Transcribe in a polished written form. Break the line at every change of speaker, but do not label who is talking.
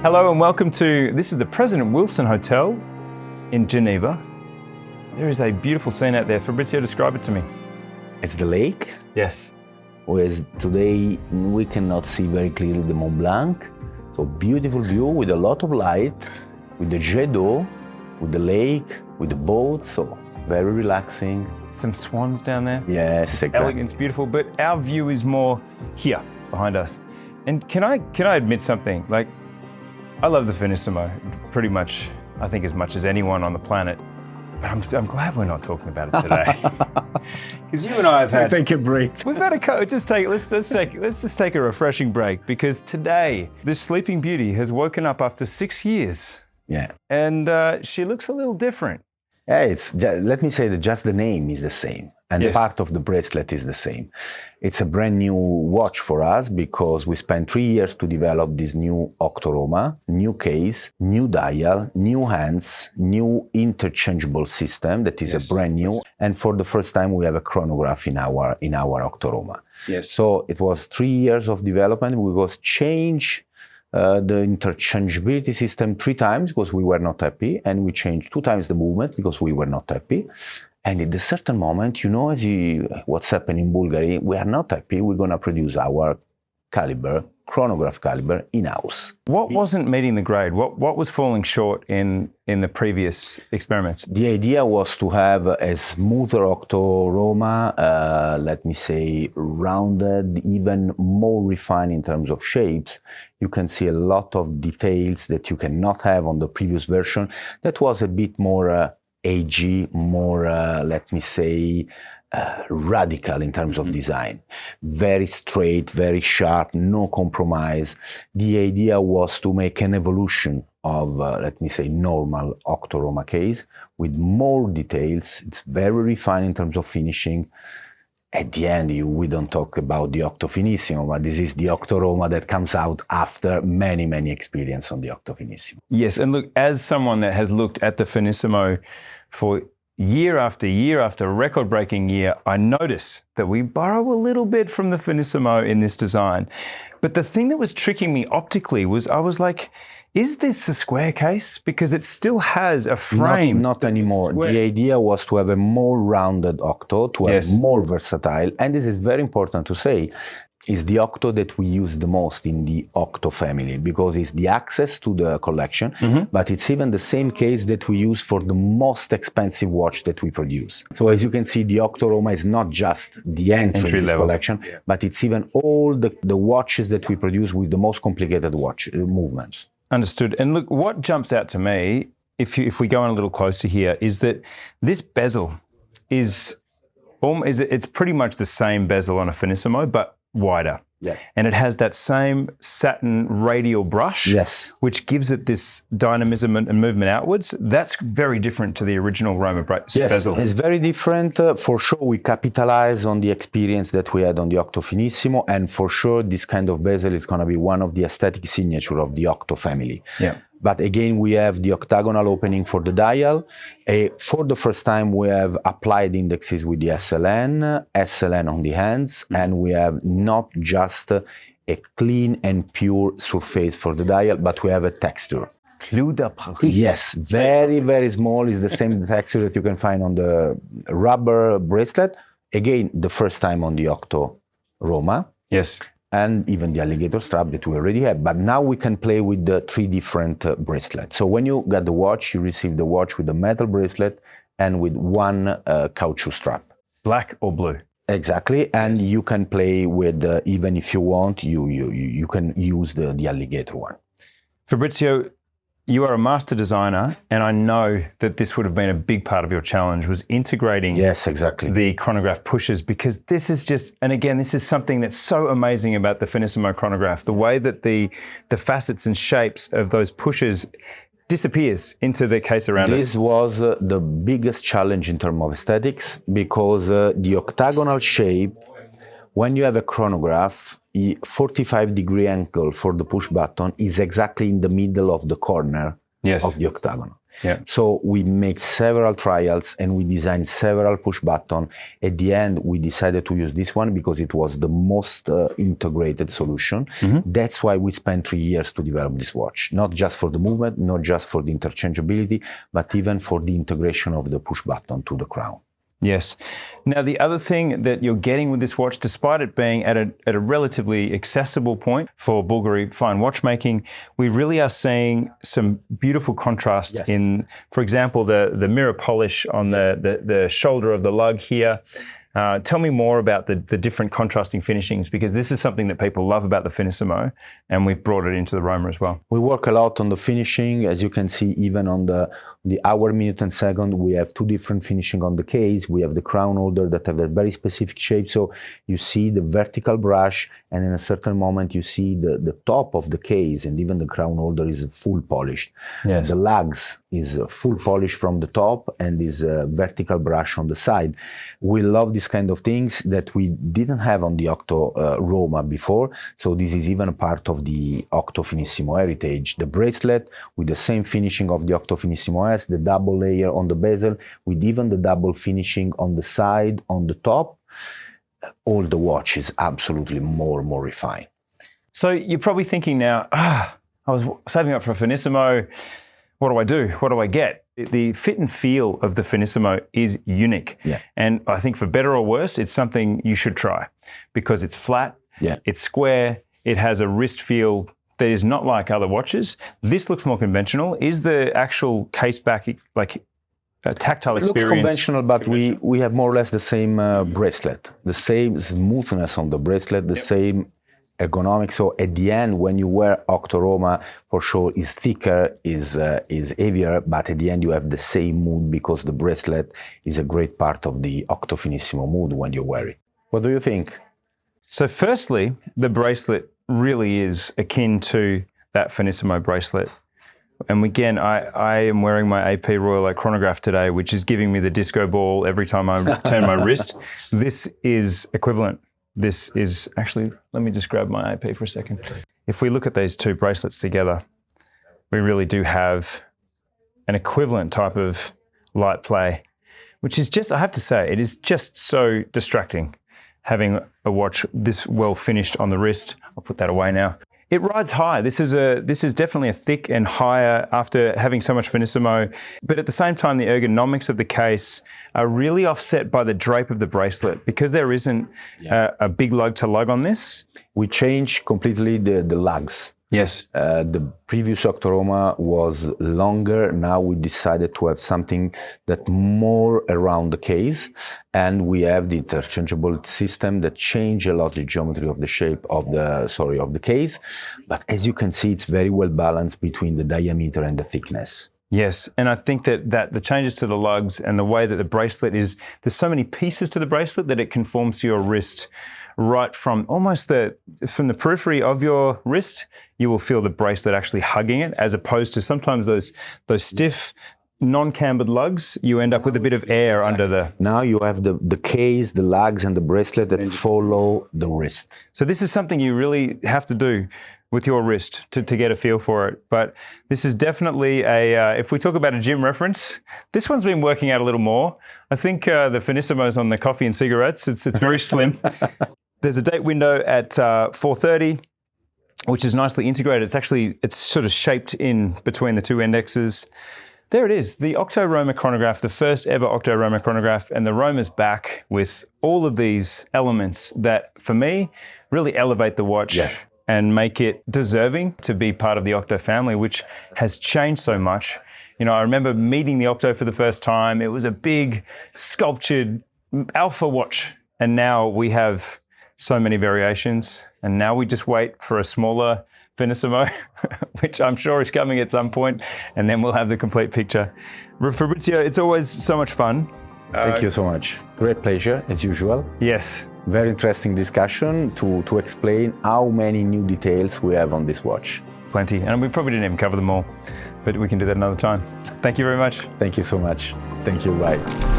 Hello and welcome to, this is the President Wilson Hotel in Geneva. There is a beautiful scene out there. Fabrizio, describe it to me.
It's the lake.
Yes.
Whereas today we cannot see very clearly the Mont Blanc. So beautiful view with a lot of light, with the jet d'eau, with the lake, with the boat. So very relaxing.
Some swans down there.
Yes,
it's
exactly.
Elegant, it's beautiful, but our view is more here behind us. And can I admit something? Like, I love the Finissimo pretty much, I think, as much as anyone on the planet. But I'm glad we're not talking about it today. Because you and I have had...
Take a break.
We've had a... Let's just take a refreshing break, because today, this Sleeping Beauty has woken up after 6 years.
Yeah.
And she looks a little different.
Yeah, let me say that just the name is the same. And
yes.
Part of the bracelet is the same. It's a brand new watch for us because we spent 3 years to develop this new Octo Roma, new case, new dial, new hands, new interchangeable system that is
yes.
a brand new. And for the first time, we have a chronograph in our Octo Roma.
Yes.
So it was 3 years of development. We was change the interchangeability system 3 times because we were not happy, and we changed 2 times the movement because we were not happy. And at a certain moment, you know, what's happening in Bulgari, we are not happy. We're going to produce our caliber, chronograph caliber, in-house.
What wasn't meeting the grade? What was falling short in the previous experiments?
The idea was to have a smoother Octo Roma, let me say, rounded, even more refined in terms of shapes. You can see a lot of details that you cannot have on the previous version. That was a bit more AG, more, let me say, radical in terms of design. Very straight, very sharp, no compromise. The idea was to make an evolution of, let me say, normal Octo Roma case with more details. It's very refined in terms of finishing. At the end, we don't talk about the Octo Finissimo, but this is the Octo Roma that comes out after many, many experience on the Octo Finissimo.
Yes, and look, as someone that has looked at the Finissimo for year after record-breaking year, I notice that we borrow a little bit from the Finissimo in this design. But the thing that was tricking me optically was, I was like, is this a square case? Because it still has a frame.
Not anymore. The idea was to have a more rounded Octo, to have
yes.
more versatile. And this is very important to say, is the Octo that we use the most in the Octo family, because it's the access to the collection, but it's even the same case that we use for the most expensive watch that we produce. So as you can see, the Octo Roma is not just the entry in this collection, but it's even all the watches that we produce with the most complicated watch movements.
Understood. And look, what jumps out to me, if we go in a little closer here, is that this bezel it's pretty much the same bezel on a Finissimo, but wider.
Yeah.
And it has that same satin radial brush,
yes,
which gives it this dynamism and movement outwards. That's very different to the original Roma bezel.
Yes, it's very different. For sure, we capitalize on the experience that we had on the Octo Finissimo, and for sure, this kind of bezel is going to be one of the aesthetic signature of the Octo family.
Yeah.
But again, we have the octagonal opening for the dial. For the first time, we have applied indexes with the SLN on the hands, and we have not just a clean and pure surface for the dial, but we have a texture. Yes, very, very small. Is the same texture that you can find on the rubber bracelet. Again, the first time on the Octo Roma.
Yes.
And even the alligator strap that we already have. But now we can play with the 3 different bracelets. So when you get the watch, you receive the watch with a metal bracelet and with 1 caoutchouc strap.
Black or blue?
Exactly. And you can play with, even if you want, you can use the alligator one.
Fabrizio, you are a master designer, and I know that this would have been a big part of your challenge, was integrating the chronograph pushes, because this is just, and again, this is something that's so amazing about the Finissimo chronograph, the way that the facets and shapes of those pushes disappears into the case around it.
This was the biggest challenge in terms of aesthetics, because the octagonal shape, when you have a chronograph, 45-degree angle for the push button is exactly in the middle of the corner of the octagon.
Yeah.
So we make several trials and we designed several push button. At the end, we decided to use this one because it was the most integrated solution. That's why we spent 3 years to develop this watch, not just for the movement, not just for the interchangeability, but even for the integration of the push button to the crown.
Yes. Now, the other thing that you're getting with this watch, despite it being at a relatively accessible point for Bulgari fine watchmaking, we really are seeing some beautiful contrast in, for example, the mirror polish on the shoulder of the lug here. Tell me more about the different contrasting finishings, because this is something that people love about the Finissimo, and we've brought it into the Roma as well.
We work a lot on the finishing. As you can see, even on the hour, minute and second, we have two different finishing on the case. We have the crown holder that have a very specific shape. So you see the vertical brush, and in a certain moment you see the top of the case, and even the crown holder is full polished.
Yes.
The lugs is full polish from the top and is a vertical brush on the side. We love these kind of things that we didn't have on the Octo Roma before. So this is even a part of the Octo Finissimo heritage. The bracelet with the same finishing of the Octo Finissimo S, the double layer on the bezel, with even the double finishing on the side, on the top. All the watch is absolutely more refined.
So you're probably thinking now, I was saving up for a Finissimo. What do I do? What do I get? The fit and feel of the Finissimo is unique.
Yeah.
And I think for better or worse, it's something you should try, because it's flat, it's square, it has a wrist feel that is not like other watches. This looks more conventional. Is the actual case back like a tactile experience?
It looks conventional, but we have more or less the same bracelet, the same smoothness on the bracelet, the same ergonomics. So at the end, when you wear Octo Roma, for sure is thicker, is heavier, but at the end you have the same mood, because the bracelet is a great part of the Octo Finissimo mood when you wear it. What do you think?
So firstly, the bracelet really is akin to that Finissimo bracelet. And again, I am wearing my AP Royal Oak Chronograph today, which is giving me the disco ball every time I turn my wrist. This is equivalent. This is actually, let me just grab my AP for a second. If we look at these two bracelets together, we really do have an equivalent type of light play, which is just, I have to say, it is just so distracting having a watch this well finished on the wrist. I'll put that away now. It rides high. This is definitely a thick and higher after having so much Finissimo. But at the same time, the ergonomics of the case are really offset by the drape of the bracelet, because there isn't a big lug to lug on this.
We changed completely the lugs.
Yes.
The previous Octo Roma was longer. Now we decided to have something that more around the case, and we have the interchangeable system that change a lot the geometry of the shape of the case. But as you can see, it's very well balanced between the diameter and the thickness.
Yes, and I think that the changes to the lugs and the way that the bracelet is, there's so many pieces to the bracelet that it conforms to your wrist. Right from almost from the periphery of your wrist, you will feel the bracelet actually hugging it, as opposed to sometimes those stiff, non-cambered lugs, you end up with a bit of air under the...
Now you have the case, the lugs and the bracelet that follow the wrist.
So this is something you really have to do with your wrist to get a feel for it. But this is definitely if we talk about a gym reference, this one's been working out a little more. I think the Finissimo's on the coffee and cigarettes. It's very slim. There's a date window at 4:30, which is nicely integrated. It's sort of shaped in between the two indexes. There it is, the Octo Roma chronograph, the first ever Octo Roma chronograph, and the Roma's back with all of these elements that, for me, really elevate the watch and make it deserving to be part of the Octo family, which has changed so much. You know, I remember meeting the Octo for the first time. It was a big, sculptured alpha watch, and now we have so many variations, and now we just wait for a smaller Finissimo, which I'm sure is coming at some point, and then we'll have the complete picture. Fabrizio, it's always so much fun.
Thank you so much. Great pleasure, as usual.
Yes.
Very interesting discussion to explain how many new details we have on this watch.
Plenty, and we probably didn't even cover them all, but we can do that another time. Thank you very much.
Thank you so much. Thank you, bye.